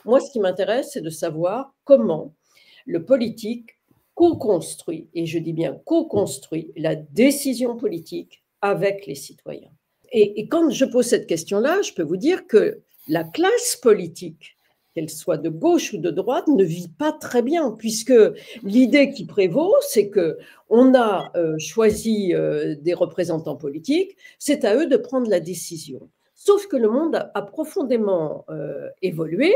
Moi, ce qui m'intéresse, c'est de savoir comment le politique co-construit, et je dis bien co-construit, la décision politique avec les citoyens. Et quand je pose cette question-là, je peux vous dire que la classe politique, qu'elle soit de gauche ou de droite, ne vit pas très bien, puisque l'idée qui prévaut, c'est qu'on a choisi des représentants politiques, c'est à eux de prendre la décision. Sauf que le monde a profondément évolué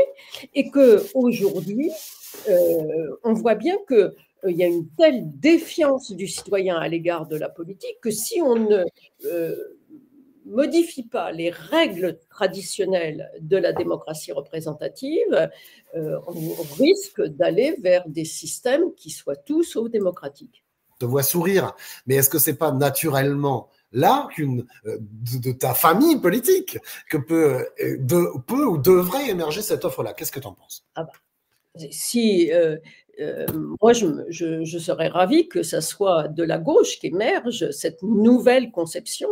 et qu'aujourd'hui, on voit bien qu'il y a une telle défiance du citoyen à l'égard de la politique que si on ne modifie pas les règles traditionnelles de la démocratie représentative, on risque d'aller vers des systèmes qui soient tout sauf démocratiques. Je te vois sourire, mais est-ce que c'est pas naturellement là de ta famille politique que peut ou devrait émerger cette offre-là? Qu'est-ce que tu en penses? Ah bah, si moi, je serais ravie que ça soit de la gauche qu'émerge cette nouvelle conception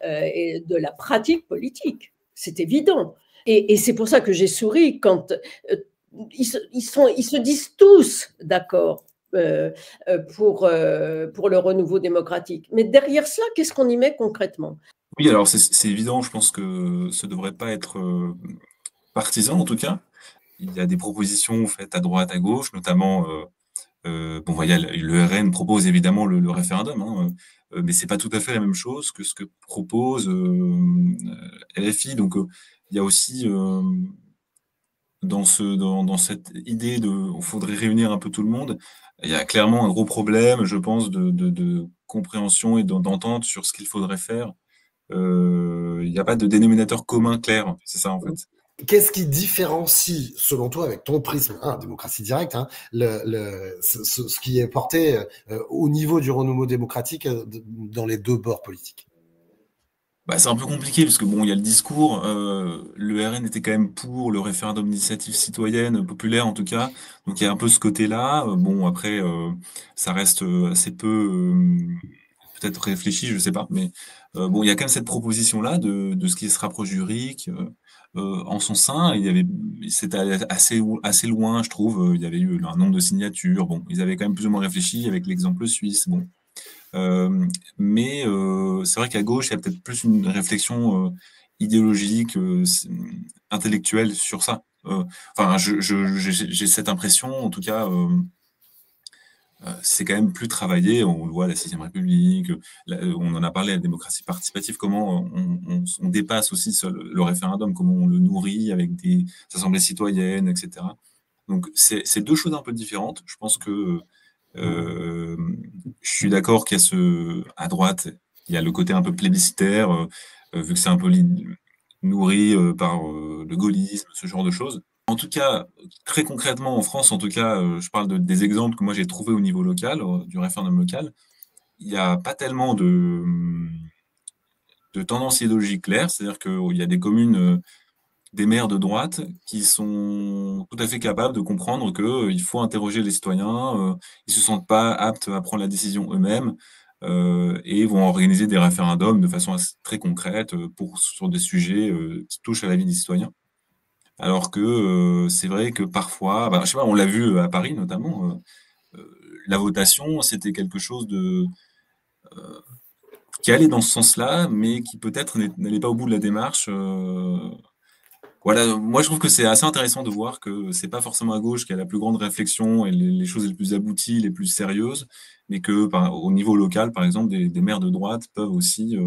et de la pratique politique. C'est évident. Et c'est pour ça que j'ai souri quand ils se disent tous d'accord pour le renouveau démocratique. Mais derrière cela, qu'est-ce qu'on y met concrètement? Oui, alors c'est évident, je pense que ce ne devrait pas être partisan en tout cas. Il y a des propositions faites à droite, à gauche, notamment, bon, voilà, le RN propose évidemment le référendum, hein, mais c'est pas tout à fait la même chose que ce que propose LFI. Donc, il y a aussi dans cette idée il faudrait réunir un peu tout le monde. Il y a clairement un gros problème, je pense, de compréhension et d'entente sur ce qu'il faudrait faire. Il n'y a pas de dénominateur commun clair, c'est ça en fait. Qu'est-ce qui différencie, selon toi, avec ton prisme, démocratie directe, ce qui est porté au niveau du renouveau démocratique dans les deux bords politiques? Bah, c'est un peu compliqué parce que bon, il y a le discours. Le RN était quand même pour le référendum d'initiative citoyenne populaire en tout cas. Donc il y a un peu ce côté-là. Bon après, ça reste assez peu peut-être réfléchi, je sais pas. Mais bon, il y a quand même cette proposition-là de ce qui se rapproche du RIC. En son sein, c'était assez loin, je trouve. Il y avait eu un nombre de signatures. Bon, ils avaient quand même plus ou moins réfléchi avec l'exemple suisse. Bon. Mais c'est vrai qu'à gauche, il y a peut-être plus une réflexion idéologique, intellectuelle sur ça. Enfin, j'ai cette impression, en tout cas, c'est quand même plus travaillé. On le voit à la Sixième République, on en a parlé à la démocratie participative, comment on dépasse aussi le référendum, comment on le nourrit avec des assemblées citoyennes, etc. Donc, c'est deux choses un peu différentes. Je pense que je suis d'accord qu'il y a à droite, il y a le côté un peu plébiscitaire, vu que c'est un peu nourri par le gaullisme, ce genre de choses. En tout cas, très concrètement, en France, en tout cas, je parle des exemples que moi j'ai trouvés au niveau local, du référendum local. Il n'y a pas tellement de tendance idéologique claire, c'est-à-dire qu'il y a des communes, des maires de droite qui sont tout à fait capables de comprendre qu'il faut interroger les citoyens, ils se sentent pas aptes à prendre la décision eux-mêmes, et vont organiser des référendums de façon très concrète sur des sujets qui touchent à la vie des citoyens. Alors que c'est vrai que parfois, je sais pas, on l'a vu à Paris notamment, la votation, c'était quelque chose qui allait dans ce sens-là, mais qui peut-être n'allait pas au bout de la démarche. Voilà, moi je trouve que c'est assez intéressant de voir que c'est pas forcément à gauche qui a la plus grande réflexion et les choses les plus abouties, les plus sérieuses, mais que au niveau local, par exemple, des maires de droite peuvent aussi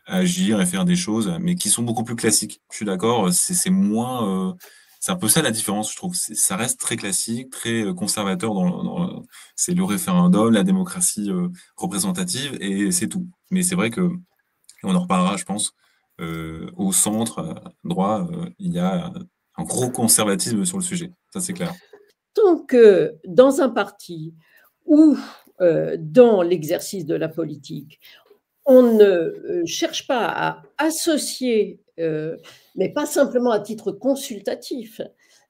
agir et faire des choses, mais qui sont beaucoup plus classiques. Je suis d'accord, c'est moins. C'est un peu ça la différence, je trouve. Ça reste très classique, très conservateur c'est le référendum, la démocratie représentative, et c'est tout. Mais c'est vrai que, on en reparlera, je pense, au centre droit, il y a un gros conservatisme sur le sujet. Ça, c'est clair. Donc, dans un parti ou dans l'exercice de la politique, on ne cherche pas à associer, mais pas simplement à titre consultatif,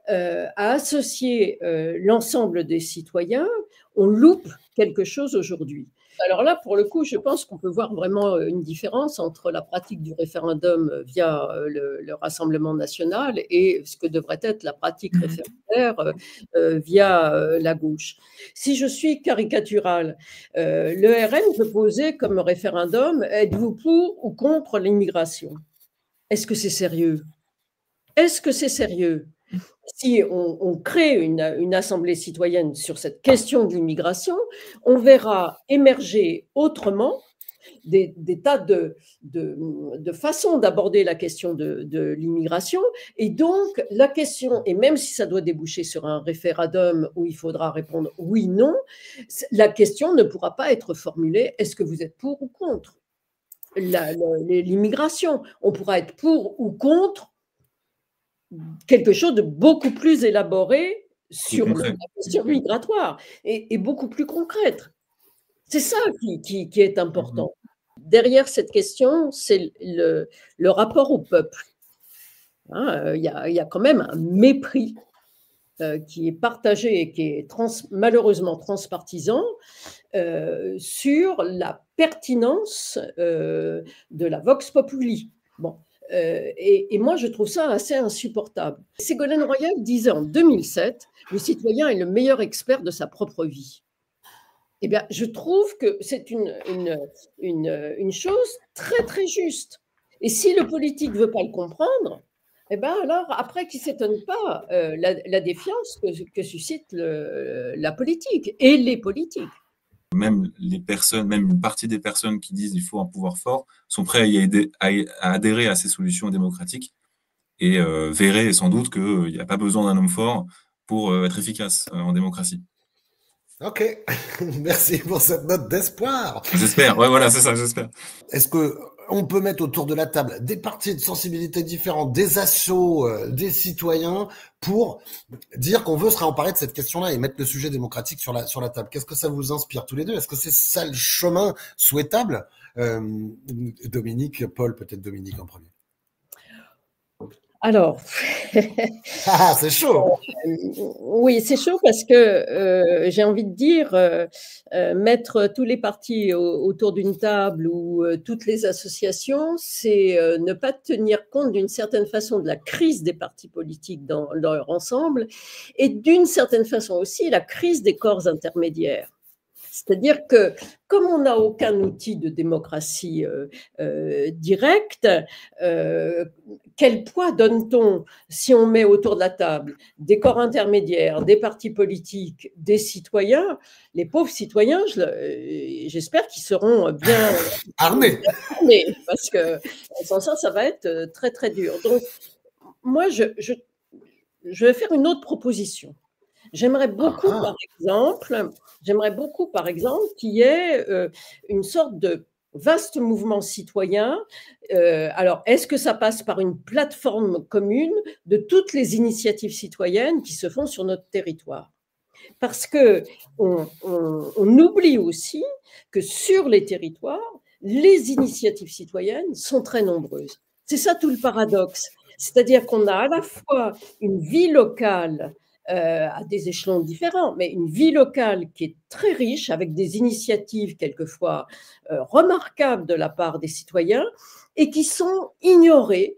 à associer l'ensemble des citoyens, on loupe quelque chose aujourd'hui. Alors là, pour le coup, je pense qu'on peut voir vraiment une différence entre la pratique du référendum via le Rassemblement national et ce que devrait être la pratique référendaire via la gauche. Si je suis caricaturale, le RN peut poser comme référendum: êtes-vous pour ou contre l'immigration? Est-ce que c'est sérieux? Est-ce que c'est sérieux? Si on crée une assemblée citoyenne sur cette question de l'immigration, on verra émerger autrement des tas de façons d'aborder la question de l'immigration. Et donc, la question, et même si ça doit déboucher sur un référendum où il faudra répondre oui, non, la question ne pourra pas être formulée: est-ce que vous êtes pour ou contre l'immigration? On pourra être pour ou contre quelque chose de beaucoup plus élaboré sur la question migratoire et beaucoup plus concrète. C'est ça qui est important. Derrière cette question, c'est le rapport au peuple. Hein, il y a quand même un mépris qui est partagé et qui est malheureusement transpartisan sur la pertinence de la vox populi. Bon. Et moi, je trouve ça assez insupportable. Ségolène Royal disait en 2007 « Le citoyen est le meilleur expert de sa propre vie ». Eh bien, je trouve que c'est une chose très, très juste. Et si le politique ne veut pas le comprendre, eh bien alors, après, qu'il ne s'étonne pas la défiance que suscite la politique et les politiques. Même les personnes, même une partie des personnes qui disent qu'il faut un pouvoir fort, sont prêts à adhérer à ces solutions démocratiques et verraient sans doute qu'il n'y a pas besoin d'un homme fort pour être efficace en démocratie. Ok, merci pour cette note d'espoir. J'espère, ouais, voilà, c'est ça, j'espère. Est-ce qu'on peut mettre autour de la table des partis de sensibilités différentes, des assos, des citoyens, pour dire qu'on veut se réemparer de cette question-là et mettre le sujet démocratique sur la table? Qu'est-ce que ça vous inspire tous les deux? Est-ce que c'est ça le chemin souhaitable? Dominique, Paul, peut-être Dominique en premier. Alors, c'est chaud. Oui, c'est chaud parce que j'ai envie de dire, mettre tous les partis autour d'une table ou toutes les associations, c'est ne pas tenir compte d'une certaine façon de la crise des partis politiques dans leur ensemble et d'une certaine façon aussi la crise des corps intermédiaires. C'est-à-dire que comme on n'a aucun outil de démocratie directe, quel poids donne-t-on si on met autour de la table des corps intermédiaires, des partis politiques, des citoyens? Les pauvres citoyens, j'espère qu'ils seront bien armés, parce que sans ça va être très très dur. Donc moi, je vais faire une autre proposition. J'aimerais beaucoup, par exemple, qu'il y ait une sorte de vaste mouvement citoyen. Alors, est-ce que ça passe par une plateforme commune de toutes les initiatives citoyennes qui se font sur notre territoire? Parce qu'on oublie aussi que sur les territoires, les initiatives citoyennes sont très nombreuses. C'est ça tout le paradoxe. C'est-à-dire qu'on a à la fois une vie locale à des échelons différents, mais une vie locale qui est très riche, avec des initiatives quelquefois remarquables de la part des citoyens et qui sont ignorées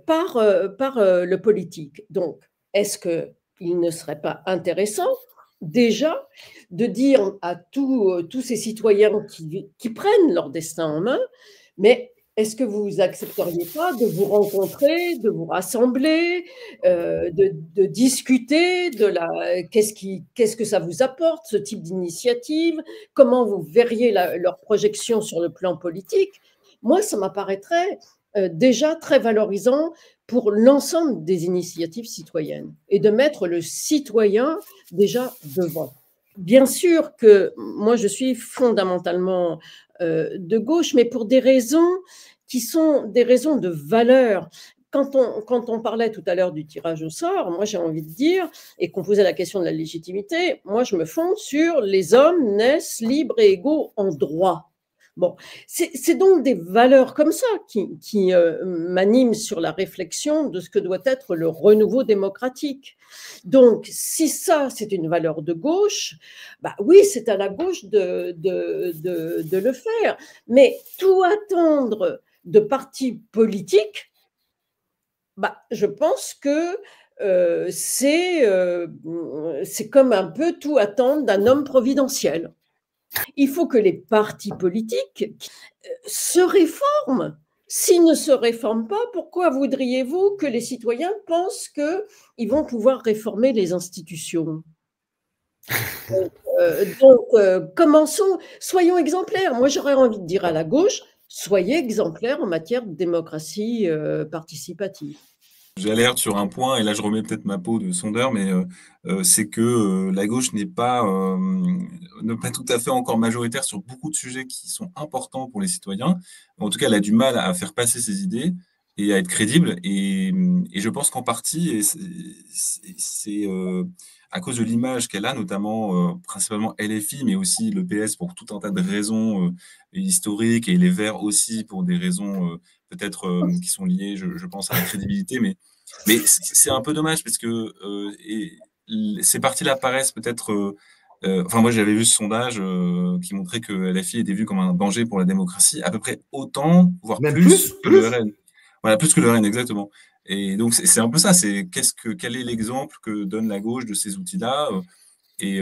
par le politique. Donc, est-ce qu'il ne serait pas intéressant déjà de dire à tous ces citoyens qui prennent leur destin en main, mais est-ce que vous accepteriez pas de vous rencontrer, de vous rassembler, de discuter qu'est-ce que ça vous apporte, ce type d'initiative? Comment vous verriez leur projection sur le plan politique? Moi, ça m'apparaîtrait déjà très valorisant pour l'ensemble des initiatives citoyennes et de mettre le citoyen déjà devant. Bien sûr que moi, je suis fondamentalement de gauche, mais pour des raisons qui sont des raisons de valeur. Quand on parlait tout à l'heure du tirage au sort, moi j'ai envie de dire, et qu'on posait la question de la légitimité, moi je me fonde sur les hommes naissent libres et égaux en droit. Bon, c'est donc des valeurs comme ça qui m'animent sur la réflexion de ce que doit être le renouveau démocratique. Donc, si ça, c'est une valeur de gauche, bah oui, c'est à la gauche de le faire. Mais tout attendre de partis politiques, bah, je pense que c'est comme un peu tout attendre d'un homme providentiel. Il faut que les partis politiques se réforment. S'ils ne se réforment pas, pourquoi voudriez-vous que les citoyens pensent qu'ils vont pouvoir réformer les institutions? Commençons, soyons exemplaires. Moi, j'aurais envie de dire à la gauche, soyez exemplaires en matière de démocratie participative. J'alerte sur un point, et là je remets peut-être ma peau de sondeur, mais c'est que la gauche n'est pas tout à fait encore majoritaire sur beaucoup de sujets qui sont importants pour les citoyens. En tout cas, elle a du mal à faire passer ses idées et à être crédible. Et je pense qu'en partie, et c'est à cause de l'image qu'elle a, notamment principalement LFI, mais aussi le PS pour tout un tas de raisons historiques, et les Verts aussi pour des raisons peut-être qui sont liées, je pense, à la crédibilité, mais c'est un peu dommage parce que ces partis-là paraissent peut-être. Enfin, moi, j'avais vu ce sondage qui montrait que LFI était vu comme un danger pour la démocratie, à peu près autant, voire Même plus que le plus. RN. Voilà, plus que le RN, exactement. Et donc, c'est un peu ça. C'est quel est l'exemple que donne la gauche de ces outils-là, et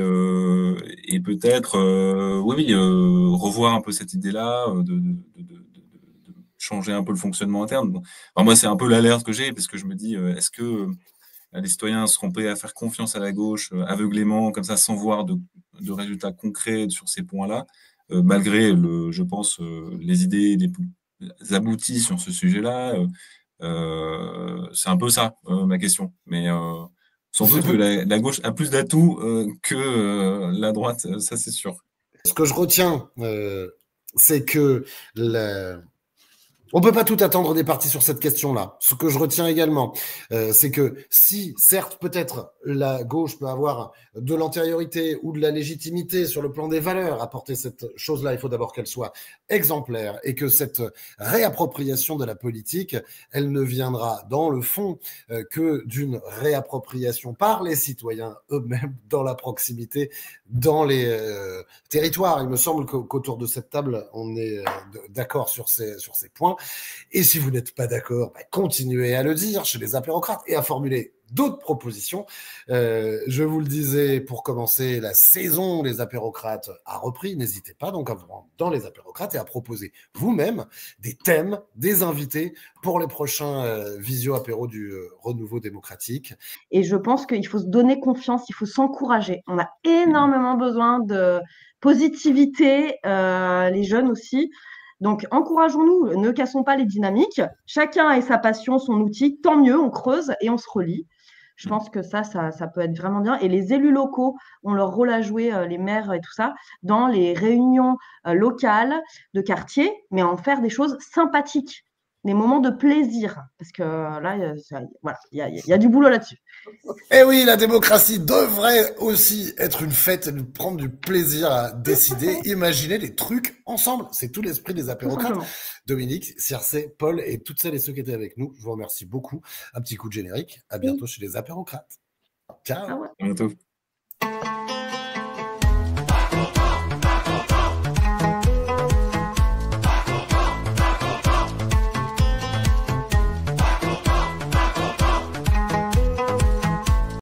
peut-être, oui, revoir un peu cette idée-là, de changer un peu le fonctionnement interne. Bon. Enfin, moi, c'est un peu l'alerte que j'ai, parce que je me dis, est-ce que les citoyens seront prêts à faire confiance à la gauche aveuglément, comme ça, sans voir de résultats concrets sur ces points-là, malgré, je pense, les idées les abouties sur ce sujet-là. C'est un peu ça, ma question. Mais sans doute que la gauche a plus d'atouts que la droite, ça c'est sûr. Ce que je retiens, c'est que on peut pas tout attendre des partis sur cette question-là. Ce que je retiens également, c'est que si, certes, peut-être la gauche peut avoir de l'antériorité ou de la légitimité sur le plan des valeurs à porter cette chose-là, il faut d'abord qu'elle soit exemplaire, et que cette réappropriation de la politique, elle ne viendra dans le fond que d'une réappropriation par les citoyens eux-mêmes dans la proximité, dans les territoires. Il me semble qu'autour de cette table, on est d'accord sur ces points. Et si vous n'êtes pas d'accord, continuez à le dire chez les apérocrates et à formuler d'autres propositions. Je vous le disais, pour commencer, la saison des apérocrates a repris. N'hésitez pas donc à vous rendre dans les apérocrates et à proposer vous-même des thèmes, des invités pour les prochains visio-apéros du renouveau démocratique. Et je pense qu'il faut se donner confiance, il faut s'encourager. On a énormément besoin de positivité, les jeunes aussi. Donc, encourageons-nous, ne cassons pas les dynamiques. Chacun a sa passion, son outil. Tant mieux, on creuse et on se relie. Je pense que ça peut être vraiment bien. Et les élus locaux ont leur rôle à jouer, les maires et tout ça, dans les réunions locales de quartier, mais en faire des choses sympathiques, des moments de plaisir. Parce que là, voilà, il y a du boulot là-dessus. Eh oui, la démocratie devrait aussi être une fête et nous prendre du plaisir à décider, imaginer des trucs ensemble. C'est tout l'esprit des apérocrates. Dominique, Circé, Paul et toutes celles et ceux qui étaient avec nous, je vous remercie beaucoup. Un petit coup de générique. À bientôt chez les apérocrates. Ciao. À bientôt.